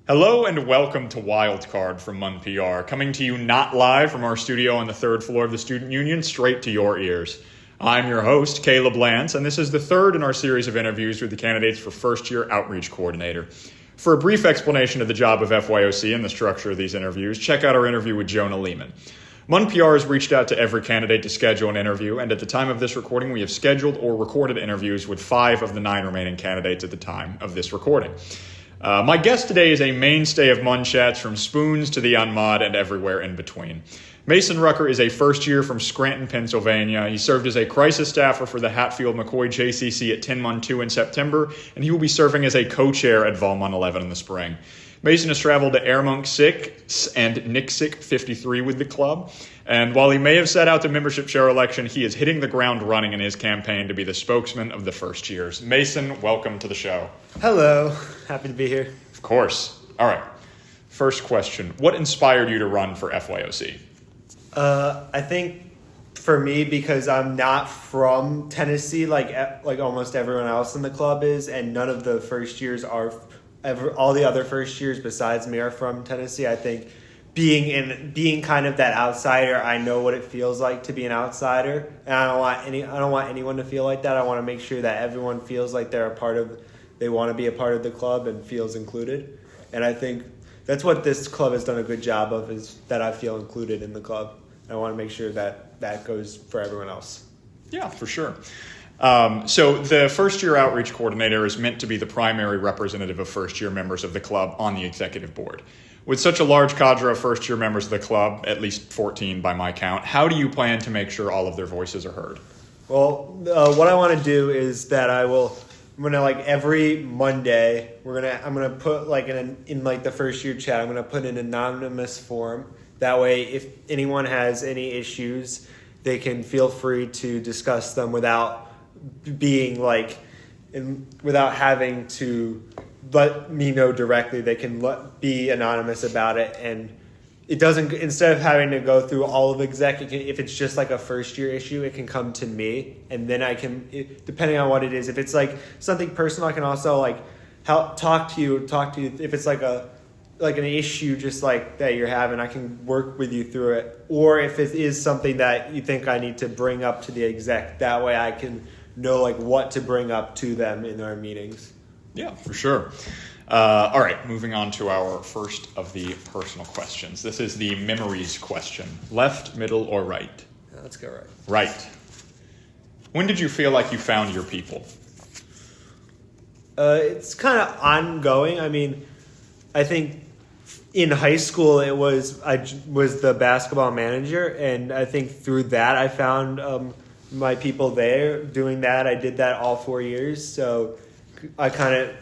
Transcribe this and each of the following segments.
Hello and welcome to Wildcard from MUNPR, coming to you not live from our studio on the third floor of the Student Union, straight to your ears. I'm your host, Caleb Lantz, and this is the third in our series of interviews with the candidates for First Year Outreach Co-Ordinator. For a brief explanation of the job of FYOC and the structure of these interviews, check out our interview with Jonah Lehmann. MUNPR has reached out to every candidate to schedule an interview, and at the time of this recording, we have scheduled or recorded interviews with 5 of the 9 remaining candidates at the time of this recording. My guest today is a mainstay of MUN chats from Spoons to the Unmod and everywhere in between. Mason Rucker is a first year from Scranton, Pennsylvania. He served as a crisis staffer for the Hatfield-McCoy JCC at 10MUN2 in September, and he will be serving as a co-chair at VolMUN 11 in the spring. Mason has traveled to Airmonk 6 and Nixick 53 with the club, and while he may have set out the membership share election, he is hitting the ground running in his campaign to be the spokesman of the first years. Mason, welcome to the show. Hello. Happy to be here. Of course. All right. First question. What inspired you to run for FYOC? I think for me, because I'm not from Tennessee like almost everyone else in the club is, and none of the first years are all the other first years besides me are from Tennessee. I think being kind of that outsider, I know what it feels like to be an outsider, and I don't want anyone to feel like that. I want to make sure that everyone feels like they want to be a part of the club and feels included. And I think that's what this club has done a good job of, is that I feel included in the club. I want to make sure that that goes for everyone else. Yeah, for sure. So the First Year Outreach Coordinator is meant to be the primary representative of first-year members of the club on the executive board. With such a large cadre of first-year members of the club, at least 14 by my count, how do you plan to make sure all of their voices are heard? Well, what I want to do is that I'm gonna every Monday I'm gonna put in the first year chat, I'm gonna put an anonymous form. That way, if anyone has any issues, they can feel free to discuss them without being without having to let me know directly. They can be anonymous about it, and it doesn't. Instead of having to go through all of exec, if it's just a first year issue, it can come to me, and then I can, depending on what it is. If it's something personal, I can also help talk to you. If it's an issue just that you're having, I can work with you through it. Or if it is something that you think I need to bring up to the exec, that way I can know what to bring up to them in our meetings. Yeah, for sure. All right, moving on to our first of the personal questions. This is the memories question. Left, middle, or right? Let's go right. Right. When did you feel like you found your people? It's kind of ongoing. I mean, I think in high school I was the basketball manager, and I think through that I found my people there. Doing that, I did that all 4 years, so I kind of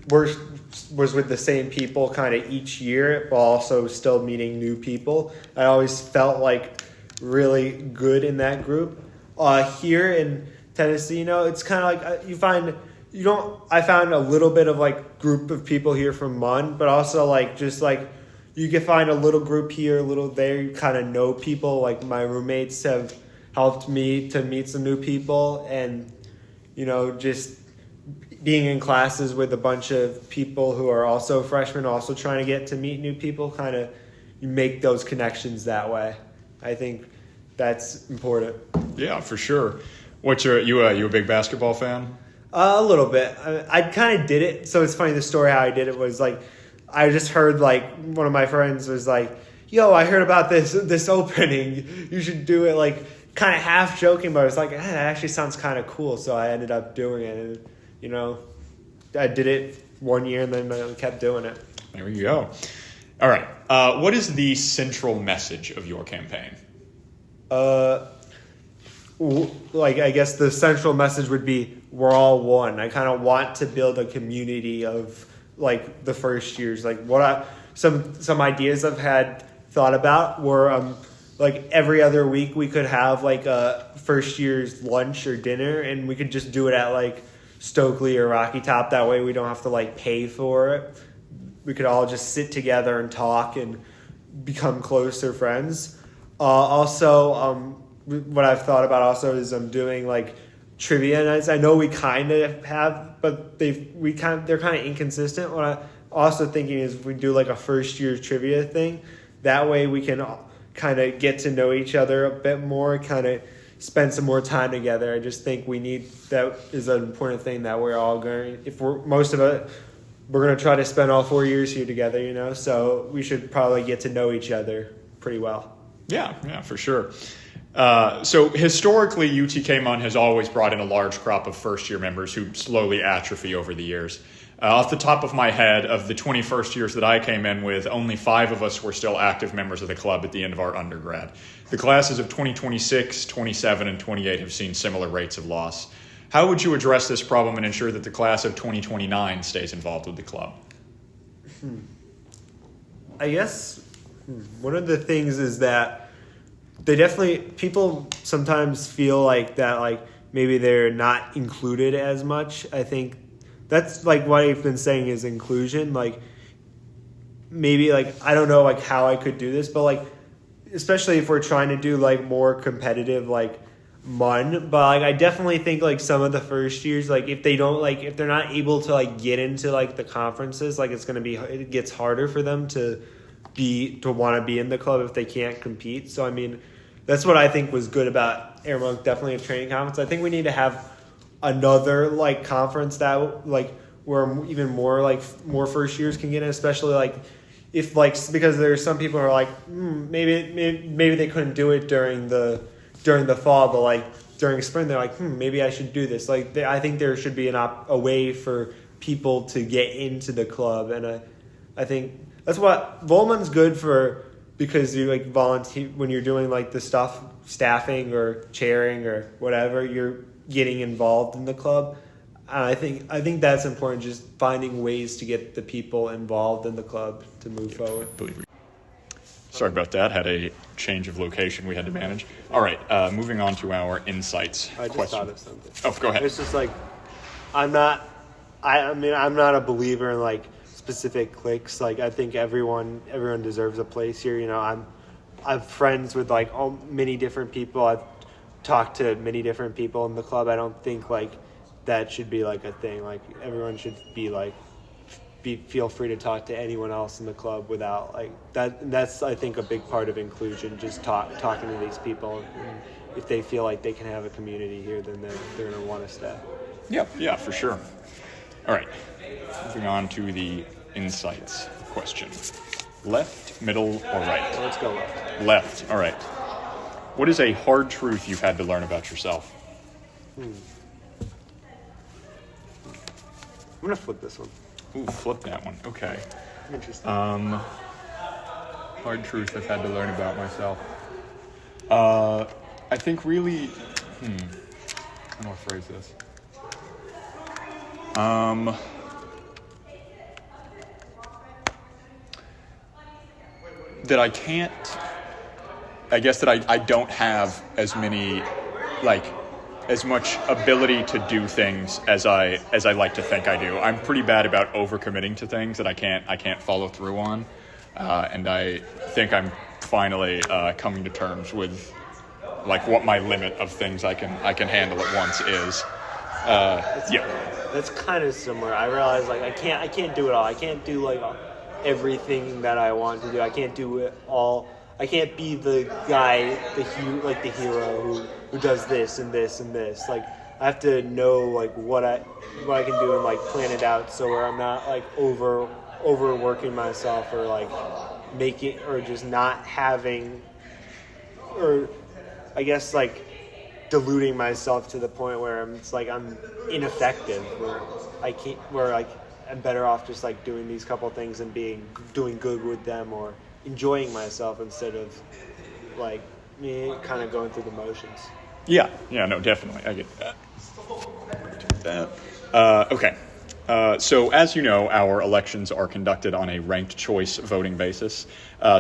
was with the same people kind of each year, while also still meeting new people. I always felt really good in that group. Here in Tennessee, it's kind of I found a little bit of group of people here from MUN, but also you can find a little group here, a little there. You kind of know people. My roommates have helped me to meet some new people, and just being in classes with a bunch of people who are also freshmen, also trying to get to meet new people, kind of you make those connections that way. I think that's important. Yeah, for sure. You a big basketball fan? A little bit. I kind of did it. So it's funny, the story how I did it was I just heard one of my friends was yo, I heard about this opening. You should do it, kind of half joking, but I was that actually sounds kind of cool. So I ended up doing it, and I did it 1 year and then I kept doing it. There you go. All right. What is the central message of your campaign? I guess the central message would be we're all one. I kind of want to build a community of the first years. Some ideas I've had thought about were every other week we could have a first year's lunch or dinner, and we could just do it at Stokely or Rocky Top. That way we don't have to pay for it. We could all just sit together and talk and become closer friends. Also, what I've thought about also is I'm doing trivia nights. I know we kind of have, but they're kind of inconsistent. also thinking is if we do like a first year trivia thing, that way we can kind of get to know each other a bit more, kind of spend some more time together. I just think that is an important thing that we're all going, we're going to try to spend all 4 years here together, so we should probably get to know each other pretty well. Yeah, for sure. So historically, UTK-MUN has always brought in a large crop of first-year members who slowly atrophy over the years. Off the top of my head, of the 21st years that I came in with, only 5 of us were still active members of the club at the end of our undergrad. The classes of 2026, 27, and 28 have seen similar rates of loss. How would you address this problem and ensure that the class of 2029 stays involved with the club? I guess one of the things is that people sometimes feel like that, like maybe they're not included as much. I think that's like what I've been saying is inclusion. Like maybe like, I don't know like how I could do this, but like, especially if we're trying to do like more competitive, like MUN, but like I definitely think like some of the first years, like if they're not able to like get into like the conferences, like it gets harder for them to want to be in the club if they can't compete. So I mean, that's what I think was good about Air Monk, definitely a training conference. I think we need to have another like conference that like where even more first years can get in, especially like if like, because there's some people who are like maybe they couldn't do it during the fall, but like during spring they're like maybe I should do this. Like I think there should be a way for people to get into the club, and I think that's what VolMUN's good for, because you like volunteer when you're doing like the stuff, staffing or chairing or whatever, you're getting involved in the club. And I think that's important, just finding ways to get the people involved in the club to move forward. Sorry about that. Had a change of location we had to manage. All right, moving on to our insights I just question. thought of something. Oh, go ahead. It's just like I'm not a believer in like specific cliques. Like I think everyone deserves a place here. I'm friends with like many different people. I've talked to many different people in the club. I don't think like that should be like a thing. Like everyone should feel free to talk to anyone else in the club without like that. That's I think a big part of inclusion. Just talking to these people. And if they feel like they can have a community here, then they're going to want to stay. Yeah, for sure. All right, moving on to the insights question. Left, middle, or right? Let's go left. Left, all right. What is a hard truth you've had to learn about yourself? I'm going to flip this one. Ooh, flip that one. Okay. Interesting. Hard truth I've had to learn about myself. I think really, I don't know how to phrase this. That I can't, I guess that I don't have as many, like, as much ability to do things as I like to think I do. I'm pretty bad about overcommitting to things that I can't follow through on, and I think I'm finally coming to terms with like what my limit of things I can handle at once is. That's kind of similar. I realize like I can't do it all. I can't do like everything that I want to do. I can't do it all. I can't be the guy, the hero who does this and this and this. Like I have to know like what I can do and like plan it out so where I'm not like overworking myself or like making or just not having, or I guess like diluting myself to the point where I'm ineffective, where I'm better off just like doing these couple things and doing good with them or enjoying myself instead of like me kind of going through the motions. Yeah, no, definitely. I get that. Okay. So as you know, our elections are conducted on a ranked choice voting basis.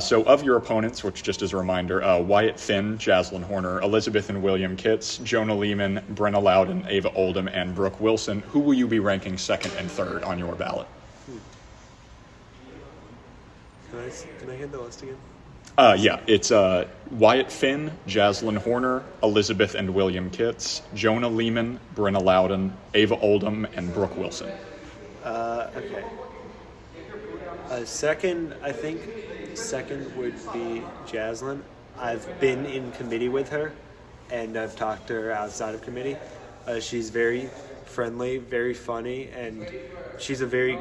So of your opponents, which just as a reminder, Wyatt Finn, Jazzlyn Horner, Elizabeth and William Kitts, Jonah Lehmann, Brenna Loudon, Ava Oldham, and Brooke Wilson, who will you be ranking second and third on your ballot? Can I hit the list again? Yeah, it's Wyatt Finn, Jazzlyn Horner, Elizabeth and William Kitts, Jonah Lehmann, Brenna Loudon, Ava Oldham, and Brooke Wilson. Okay. Second would be Jazzlyn. I've been in committee with her, and I've talked to her outside of committee. She's very friendly, very funny, and she's a very,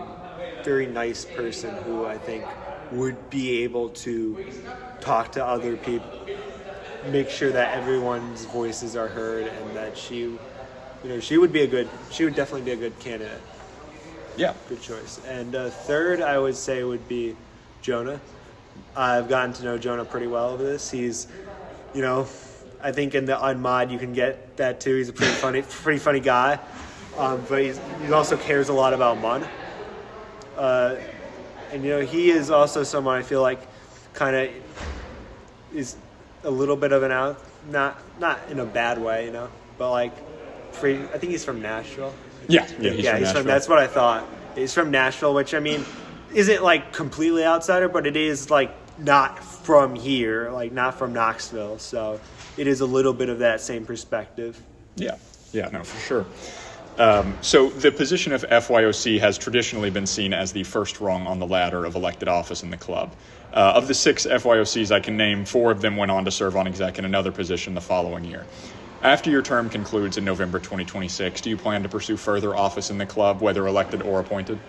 very nice person who I think would be able to talk to other people, make sure that everyone's voices are heard, and that she would definitely be a good candidate. Yeah. Good choice. And third, I would say, would be Jonah. I've gotten to know Jonah pretty well over this. He's, I think in the unmod you can get that too. He's a pretty funny guy. But he also cares a lot about MUN. And he is also someone I feel like kind of is a little bit of an out, not in a bad way, but like I think he's from Nashville. Yeah, he's from Nashville. That's what I thought. He's from Nashville, which I mean isn't like completely outsider, but it is like not from here, like not from Knoxville. So it is a little bit of that same perspective. Yeah, no, for sure. So the position of FYOC has traditionally been seen as the first rung on the ladder of elected office in the club. Of the 6 FYOCs I can name, 4 of them went on to serve on exec in another position the following year. After your term concludes in November 2026, do you plan to pursue further office in the club, whether elected or appointed?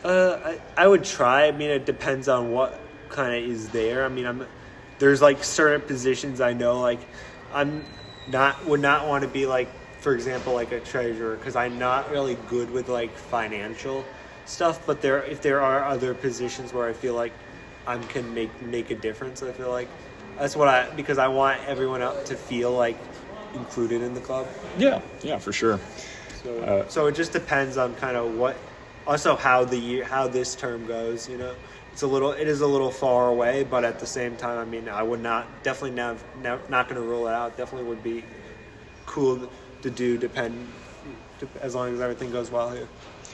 I would try. I mean, it depends on what kind of is there. I mean, there's like certain positions I know, like would not want to be like, for example, like a treasurer, because I'm not really good with like financial stuff. But if there are other positions where I feel like I can make a difference, I feel like that's because I want everyone else to feel like included in the club. Yeah, for sure. So it just depends on kind of how this term goes. It is a little far away, but at the same time, I mean, I would not going to rule it out. Definitely would be cool to do. As long as everything goes well here.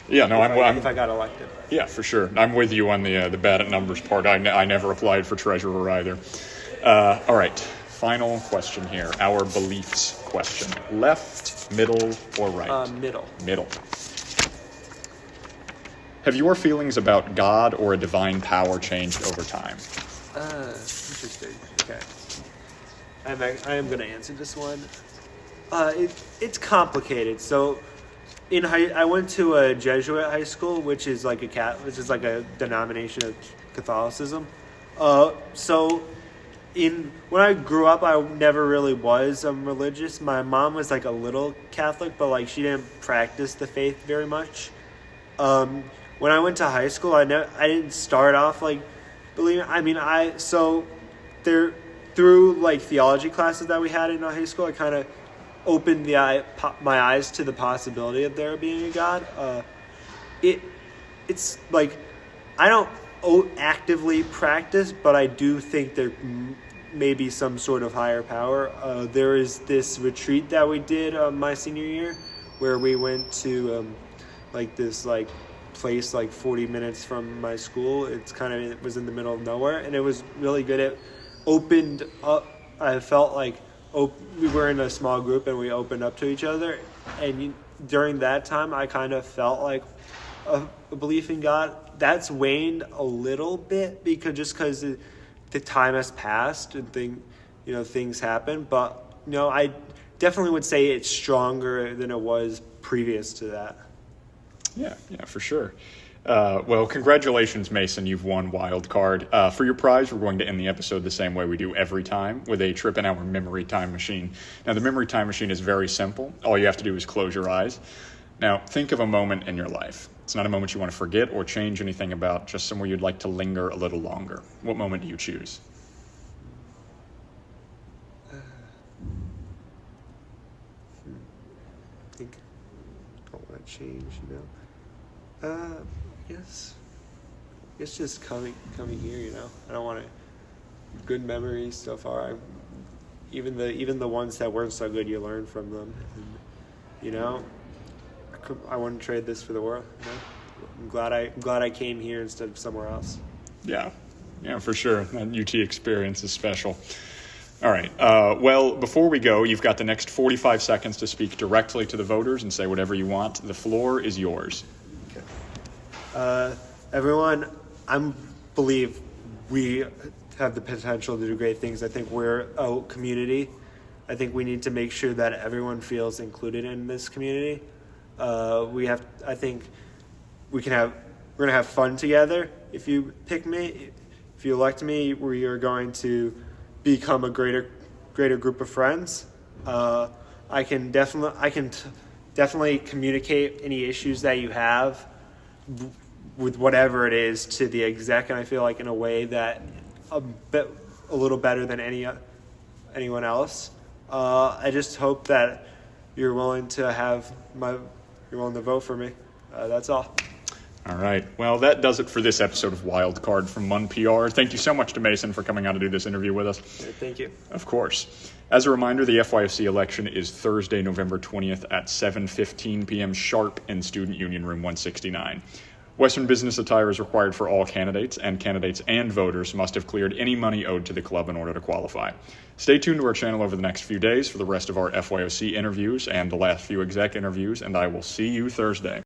Yeah, no, if I got elected. Yeah, for sure. I'm with you on the bad at numbers part. I never applied for treasurer either. All right. Final question here. Our beliefs question. Left, middle, or right? Middle. Have your feelings about God or a divine power changed over time? Interesting. Okay. I am going to answer this one. It's complicated. So, I went to a Jesuit high school, which is like a denomination of Catholicism. When I grew up, I never really was religious. My mom was like a little Catholic, but like she didn't practice the faith very much. When I went to high school, I didn't start off like believing. I mean, through like theology classes that we had in high school, I kind of opened my eyes to the possibility of there being a God. It's like I don't actively practice, but I do think there may be some sort of higher power. There is this retreat that we did my senior year where we went to this place 40 minutes from my school. It was in the middle of nowhere, and it was really good. It opened up. I felt like we were in a small group and we opened up to each other, and during that time I kind of felt like a belief in God. That's waned a little bit because the time has passed and things happen, but I definitely would say it's stronger than it was previous to that. Yeah, for sure. Well, congratulations, Mason. You've won Wild Card. For your prize, we're going to end the episode the same way we do every time, with a trip in our memory time machine. Now, the memory time machine is very simple. All you have to do is close your eyes. Now, think of a moment in your life. It's not a moment you want to forget or change anything about, just somewhere you'd like to linger a little longer. What moment do you choose? I think I don't want to change, I guess it's just coming here, I don't want to. Good memories so far. Even the ones that weren't so good, you learn from them. And, I wouldn't trade this for the world. I'm glad I came here instead of somewhere else. Yeah, for sure. That UT experience is special. All right. Well, before we go, you've got the next 45 seconds to speak directly to the voters and say whatever you want. The floor is yours. Okay. Everyone, believe we have the potential to do great things. I think we're a community. I think we need to make sure that everyone feels included in this community. I think we're gonna have fun together. If you pick me, if you elect me, we are going to become a greater group of friends. I can definitely communicate any issues that you have with whatever it is to the exec, and I feel like in a way that a little better than anyone else. I just hope that you're willing to vote for me. That's all. All right. Well, that does it for this episode of Wildcard from MUNPR. Thank you so much to Mason for coming out to do this interview with us. Thank you. Of course. As a reminder, the FYFC election is Thursday, November 20th at 7:15 p.m. sharp in Student Union Room 169. Western business attire is required for all candidates and voters must have cleared any money owed to the club in order to qualify. Stay tuned to our channel over the next few days for the rest of our FYOC interviews and the last few exec interviews, and I will see you Thursday.